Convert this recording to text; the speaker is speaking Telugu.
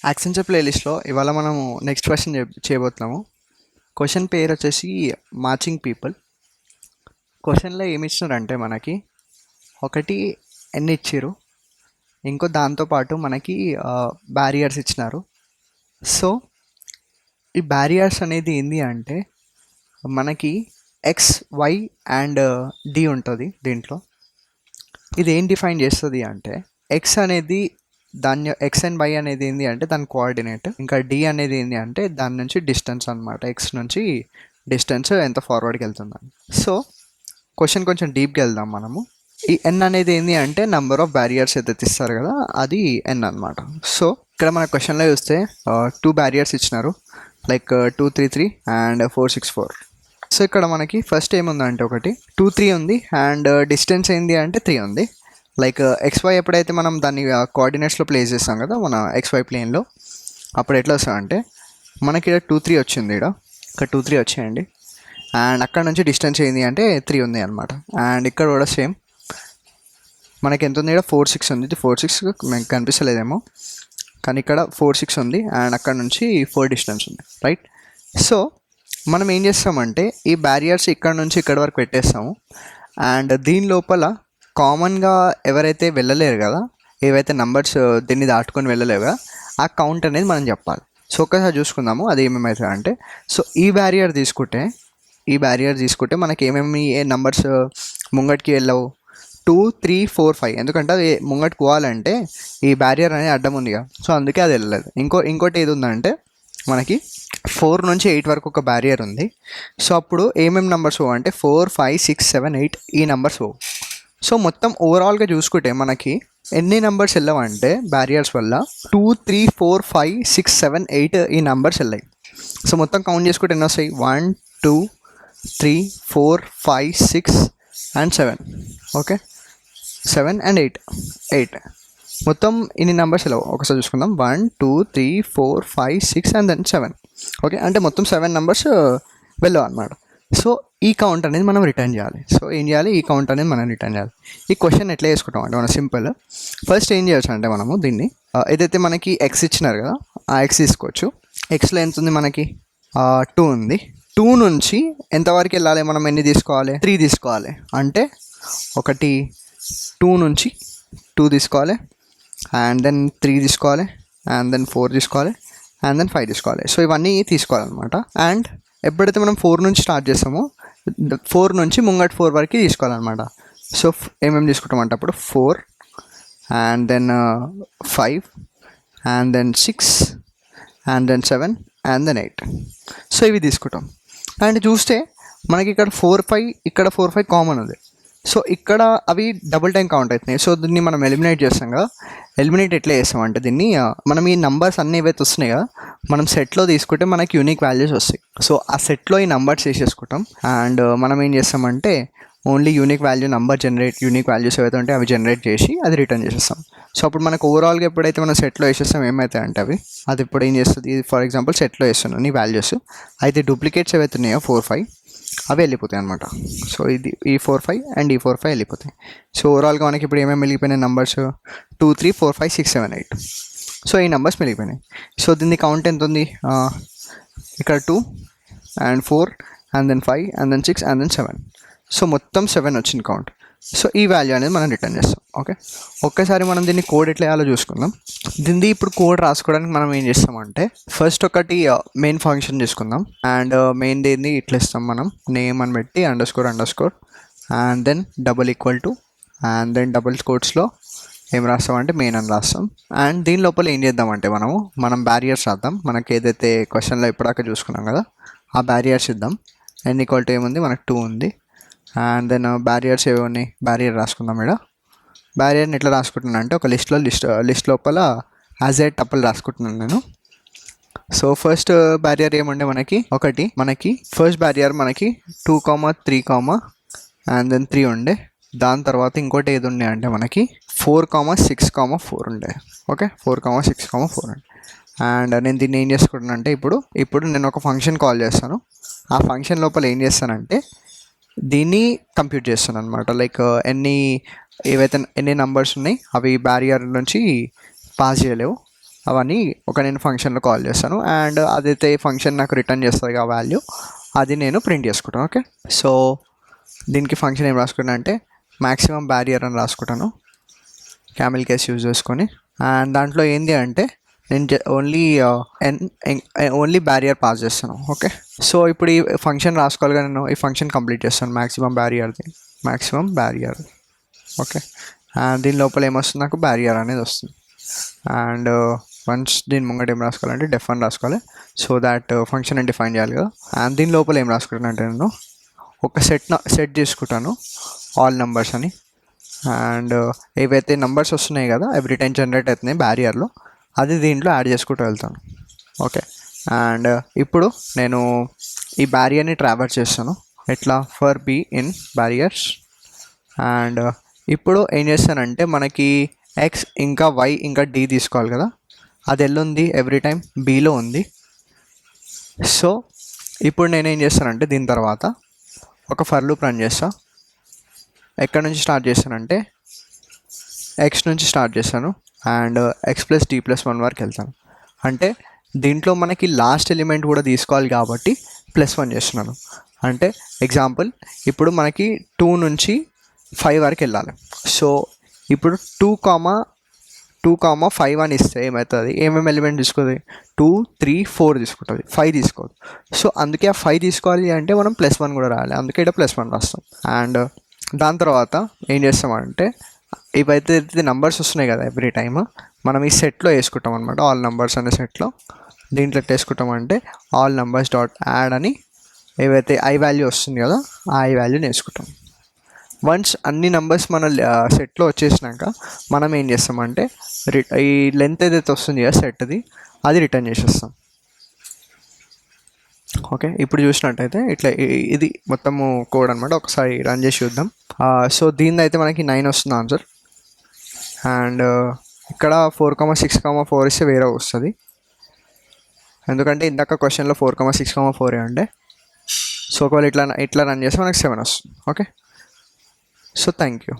యాక్సెంచర్ ప్లేలిస్ట్లో ఇవాళ మనము నెక్స్ట్ క్వశ్చన్ చేయబోతున్నాము. క్వశ్చన్ పేరు వచ్చేసి మ్యాచింగ్ పీపుల్. క్వశ్చన్లో ఏమి ఇచ్చినారంటే మనకి ఒకటి ఎన్ని ఇచ్చారు, ఇంకో దాంతోపాటు మనకి బ్యారియర్స్ ఇచ్చినారు. సో ఈ బ్యారియర్స్ అనేది ఏంది అంటే మనకి ఎక్స్, వై అండ్ డి ఉంటుంది దీంట్లో. ఇది ఏం డిఫైన్ చేస్తుంది అంటే ఎక్స్ అనేది దాని ఎక్స్ అండ్ వై అనేది ఏంటి అంటే దాని కోఆర్డినేట్, ఇంకా డి అనేది ఏంటి అంటే దాని నుంచి డిస్టెన్స్ అనమాట. ఎక్స్ నుంచి డిస్టెన్స్ ఎంత ఫార్వర్డ్కి వెళ్తుందని. సో క్వశ్చన్ కొంచెం డీప్గా వెళ్దాం మనము. ఈ ఎన్ అనేది ఏంటి అంటే నెంబర్ ఆఫ్ బ్యారియర్స్ ఏదైతే ఇస్తారు కదా అది ఎన్ అనమాట. సో ఇక్కడ మన క్వశ్చన్లో చూస్తే 2 బ్యారియర్స్ ఇచ్చినారు, లైక్ 2, 3, 3 అండ్ 4, 6, 4. సో ఇక్కడ మనకి ఫస్ట్ ఏముందంటే ఒకటి 2, 3 ఉంది అండ్ డిస్టెన్స్ ఏంటి అంటే 3 ఉంది. లైక్ XY ఎప్పుడైతే మనం దాన్ని కోఆర్డినేట్స్లో ప్లేస్ చేస్తాం కదా మన XY ప్లేన్లో, అప్పుడు ఎట్లా వస్తుందంటే మనకి ఇక్కడ 2, 3 వచ్చింది, ఇక్కడ 2, 3 వచ్చేయండి. అండ్ అక్కడ నుంచి డిస్టెన్స్ ఏంటి అంటే 3 ఉంది అనమాట. అండ్ ఇక్కడ కూడా సేమ్ మనకి ఎంత ఉంది, ఇక్కడ 4, 6 ఉంది. ఇది 4, 6 మీకు కనిపిస్తలేదేమో, కానీ ఇక్కడ 4, 6 ఉంది అండ్ అక్కడ నుంచి 4 డిస్టెన్స్ ఉంది, రైట్. సో మనం ఏం చేస్తామంటే ఈ బ్యారియర్స్ ఇక్కడ నుంచి ఇక్కడ వరకు పెట్టేస్తాము. అండ్ దీని లోపల కామన్గా ఎవరైతే వెళ్ళలేరు కదా, ఏవైతే నంబర్స్ దీన్ని దాటుకొని వెళ్ళలేవు కదా, ఆ కౌంట్ అనేది మనం చెప్పాలి. సో ఒక్కసారి చూసుకుందాము అది ఏమేమవుతుంది అంటే, సో ఈ బ్యారియర్ తీసుకుంటే మనకి ఏమేమి నంబర్స్ ముంగటికి వెళ్ళవు, 2, 3, 4, 5. ఎందుకంటే అది ముంగటికి పోవాలంటే ఈ బ్యారియర్ అనేది అడ్డం ఉంది కదా, సో అందుకే అది వెళ్ళలేదు. ఇంకోటి ఏది ఉందంటే మనకి 4 నుంచి 8 వరకు ఒక బ్యారియర్ ఉంది. సో అప్పుడు ఏమేమి నెంబర్స్ పోవు అంటే 4, 5, 6, 7, 8 ఈ నెంబర్స్ పోవు. సో మొత్తం ఓవరాల్గా చూసుకుంటే మనకి ఎన్ని నెంబర్స్ వెళ్ళవంటే బ్యారియర్స్ వల్ల 2, 3, 4, 5, 6, 7, 8 ఈ నెంబర్స్ వెళ్ళాయి. సో మొత్తం కౌంట్ చేసుకుంటే ఎన్ని వస్తాయి, 1, 2, 3, 4, 5, 6 అండ్ 7. ఓకే, 7 and 8 మొత్తం ఇన్ని నెంబర్స్ వెళ్ళవు. ఒకసారి చూసుకుందాం, 1, 2, 3, 4, 5, 6 అండ్ దెన్ 7. ఓకే, అంటే మొత్తం 7 నెంబర్స్ వెళ్ళవు అనమాట. సో ఈ కౌంట్ అనేది మనం రిటర్న్ చేయాలి. సో ఏం చేయాలి, ఈ కౌంట్ అనేది మనం రిటర్న్ చేయాలి. ఈ క్వశ్చన్ ఎట్లా చేసుకుంటాం అంటే మనం సింపుల్, ఫస్ట్ ఏం చేయొచ్చు అంటే మనము దీన్ని ఏదైతే మనకి ఎక్స్ ఇచ్చినారు కదా ఆ ఎక్స్ తీసుకోవచ్చు. ఎక్స్లో ఎంత ఉంది మనకి 2 ఉంది. 2 నుంచి ఎంతవరకు వెళ్ళాలి, మనం ఎన్ని తీసుకోవాలి, 3 తీసుకోవాలి. అంటే ఒకటి 2 నుంచి 2 తీసుకోవాలి అండ్ దెన్ 3 తీసుకోవాలి అండ్ దెన్ 4 తీసుకోవాలి అండ్ దెన్ 5 తీసుకోవాలి. సో ఇవన్నీ తీసుకోవాలన్నమాట. అండ్ ఎప్పుడైతే మనం 4 నుంచి స్టార్ట్ చేస్తామో 4 నుంచి ముంగట్ 4 వరకు తీసుకోవాలన్నమాట. సో ఏమేమి తీసుకుంటామంటే అప్పుడు 4 and then 5 and then 6 and then 7 and then 8. So ఇవి తీసుకుంటాం. అండ్ చూస్తే మనకి ఇక్కడ 4, 5 ఇక్కడ 4, 5 కామన్ ఉంది. సో ఇక్కడ అవి డబుల్ టైం కౌంట్ అవుతున్నాయి. సో దీన్ని మనం ఎలిమినేట్ చేస్తాం కదా. ఎలిమినేట్ ఎట్లా చేస్తాం అంటే దీన్ని మనం ఈ నంబర్స్ అన్నీ ఏవైతే వస్తున్నాయి కదా మనం సెట్లో తీసుకుంటే మనకి యూనిక్ వాల్యూస్ వస్తాయి. సో ఆ సెట్లో ఈ నంబర్స్ వేసేసుకుంటాం అండ్ మనం ఏం చేస్తామంటే ఓన్లీ యూనిక్ వాల్యూస్ ఏవైతే ఉంటే అవి జనరేట్ చేసి అది రిటర్న్ చేసేస్తాం. సో అప్పుడు మనకు ఓవరాల్గా ఎప్పుడైతే మనం సెట్లో వేసేస్తాం ఏమవుతాయి అంటే అది ఇప్పుడు ఏం చేస్తుంది, ఫర్ ఎగ్జాంపుల్ సెట్లో వేస్తున్నాను ఈ వాల్యూస్, అయితే డూప్లికేట్స్ ఏవైతే ఉన్నాయో 4, 5 అవి వెళ్ళిపోతాయి అనమాట. సో ఇది ఈ 4, 5 అండ్ ఈ 4, 5 వెళ్ళిపోతాయి. సో ఓవరాల్గా మనకి ఇప్పుడు ఏమేమి వెళ్ళిపోయినాయి నెంబర్స్ 2, 3, 4, 5, 6, 7, 8. సో ఈ నెంబర్స్ వెళ్ళిపోయినాయి. సో దీన్ని కౌంట్ ఎంత ఉంది, ఇక్కడ 2 and 4 and then 5 and then 6 and then 7. So మొత్తం 7 వచ్చింది కౌంట్. సో ఈ వాల్యూ అనేది మనం రిటర్న్ చేస్తాం. ఓకే, ఒక్కసారి మనం దీన్ని కోడ్ ఎట్లా వేయాలో చూసుకుందాం. దీన్ని ఇప్పుడు కోడ్ రాసుకోవడానికి మనం ఏం చేస్తామంటే ఫస్ట్ ఒకటి మెయిన్ ఫంక్షన్ తీసుకుందాం. అండ్ మెయిన్ దేన్ని ఇట్లా ఇస్తాం మనం, నేమ్ అని పెట్టి underscore and then double equal to and then double కోట్స్లో ఏం రాస్తామంటే మెయిన్ అని రాస్తాం. అండ్ దీని లోపల ఏం చేద్దామంటే మనం బ్యారియర్స్ రాద్దాం. మనకి ఏదైతే క్వశ్చన్లో ఇప్పటిదాకా చూసుకున్నాం కదా ఆ బ్యారియర్స్ ఇద్దాం. n ఈక్వల్ టు ఏముంది మనకు 2 ఉంది. అండ్ దెన్ బ్యారియర్స్ ఏవి ఉన్నాయి, బ్యారియర్ రాసుకుందాం. ఇక్కడ బ్యారియర్ని ఎట్లా రాసుకుంటున్నాను అంటే ఒక లిస్ట్ లోపల యాజ్ ఏ టపుల్ రాసుకుంటున్నాను నేను. సో ఫస్ట్ బ్యారియర్ ఏముండే మనకి ఫస్ట్ బ్యారియర్ మనకి 2, 3 అండ్ దెన్ 3 ఉండే. దాని తర్వాత ఇంకోటి ఏది ఉండే అంటే మనకి 4, 6, 4 ఉండే. ఓకే, 4, 6, 4 ఉండే. అండ్ నేను దీన్ని ఏం చేసుకుంటున్నాను అంటే ఇప్పుడు నేను ఒక ఫంక్షన్ కాల్ చేస్తాను. ఆ ఫంక్షన్ లోపల ఏం చేస్తానంటే దీన్ని కంప్యూట్ చేస్తాను అనమాట. లైక్ ఎన్ని నంబర్స్ ఉన్నాయి అవి బ్యారియర్ నుంచి పాస్ చేయలేవు అవన్నీ నేను ఫంక్షన్లో కాల్ చేస్తాను. అండ్ అదైతే ఫంక్షన్ నాకు రిటర్న్ చేస్తుంది ఆ వాల్యూ, అది నేను ప్రింట్ చేసుకుంటాను. ఓకే, సో దీనికి ఫంక్షన్ ఏం రాసుకుంటాను అంటే మ్యాక్సిమం బ్యారియర్ అని రాసుకుంటాను, క్యామెల్ కేస్ యూజ్ చేసుకొని. అండ్ దాంట్లో ఏంటి అంటే నేను ఓన్లీ బ్యారియర్ పాస్ చేస్తాను. ఓకే, సో ఇప్పుడు ఈ ఫంక్షన్ రాసుకోవాలిగా, నేను ఈ ఫంక్షన్ కంప్లీట్ చేస్తాను మ్యాక్సిమం బ్యారియర్. ఓకే, అండ్ దీని లోపల ఏమొస్తుంది, నాకు బ్యారియర్ అనేది వస్తుంది. అండ్ వన్స్ దీని ముంగట ఏం రాసుకోవాలంటే డెఫ్ అని రాసుకోవాలి, సో దాట్ ఫంక్షన్ అని డిఫైన్ చేయాలి కదా. అండ్ దీని లోపల ఏం రాసుకుంటాను అంటే నేను ఒక సెట్ తీసుకుంటాను, ఆల్ నెంబర్స్ అని. అండ్ ఏవైతే నెంబర్స్ వస్తున్నాయి కదా ఎవ్రీ టైం జనరేట్ అవుతున్నాయి బ్యారియర్లో, అది దీంట్లో యాడ్ చేసుకుంటూ వెళ్తాను. ఓకే, అండ్ ఇప్పుడు నేను ఈ బ్యారియర్ని ట్రావర్స్ చేస్తాను ఎట్లా, for be in barriers. And ఇప్పుడు ఏం చేస్తానంటే మనకి ఎక్స్ ఇంకా వై ఇంకా డి తీసుకోవాలి కదా, అది ఎల్లుంది ఎవ్రీ టైం బీలో ఉంది. సో ఇప్పుడు నేనేం చేస్తానంటే దీని తర్వాత ఒక ఫర్ లూప్ రన్ చేస్తా. ఎక్కడి నుంచి స్టార్ట్ చేస్తానంటే ఎక్స్ నుంచి స్టార్ట్ చేస్తాను and X plus D plus 1 వరకు వెళ్తాను. అంటే దీంట్లో మనకి లాస్ట్ ఎలిమెంట్ కూడా తీసుకోవాలి కాబట్టి +1 చేస్తున్నాను. అంటే ఎగ్జాంపుల్ ఇప్పుడు మనకి 2 నుంచి 5 వరకు వెళ్ళాలి. సో ఇప్పుడు 2,5 అని ఇస్తే ఏమవుతుంది, ఏమేమి ఎలిమెంట్ తీసుకుంది, 2, 3, 4 తీసుకుంటుంది, 5 తీసుకోదు. సో అందుకే ఆ 5 తీసుకోవాలి అంటే మనం +1 కూడా రాయాలి, అందుకే ఇక్కడ +1 రాస్తాం. అండ్ దాని తర్వాత ఏం చేస్తామంటే ఇవైతే నెంబర్స్ వస్తున్నాయి కదా ఎవ్రీ టైమ్, మనం ఈ సెట్లో వేసుకుంటాం అనమాట, ఆల్ నెంబర్స్ అనే సెట్లో. దీంట్లో వేసుకుంటామంటే ఆల్ నెంబర్స్ డాట్ యాడ్ అని ఏవైతే ఐ వాల్యూ వస్తుంది కదా ఆ ఐ వాల్యూని వేసుకుంటాం. వన్స్ అన్ని నెంబర్స్ మన సెట్లో వచ్చేసినాక మనం ఏం చేస్తామంటే ఈ లెంత్ ఏదైతే వస్తుంది కదా సెట్ది, అది రిటర్న్ చేసేస్తాం. ఓకే, ఇప్పుడు చూసినట్టయితే ఇట్లా ఇది మొత్తము కోడ్ అనమాట. ఒకసారి రన్ చేసి చూద్దాం. సో దీని అయితే మనకి 9 వస్తుంది ఆన్సర్. అండ్ ఇక్కడ 4,6,4 ఇస్తే వేరే వస్తుంది, ఎందుకంటే ఇందాక క్వశ్చన్లో 4,6,4 ఉండే. సో ఒకవేళ ఇట్లా రన్ చేస్తే మనకి 7 వస్తుంది. Okay, so thank you.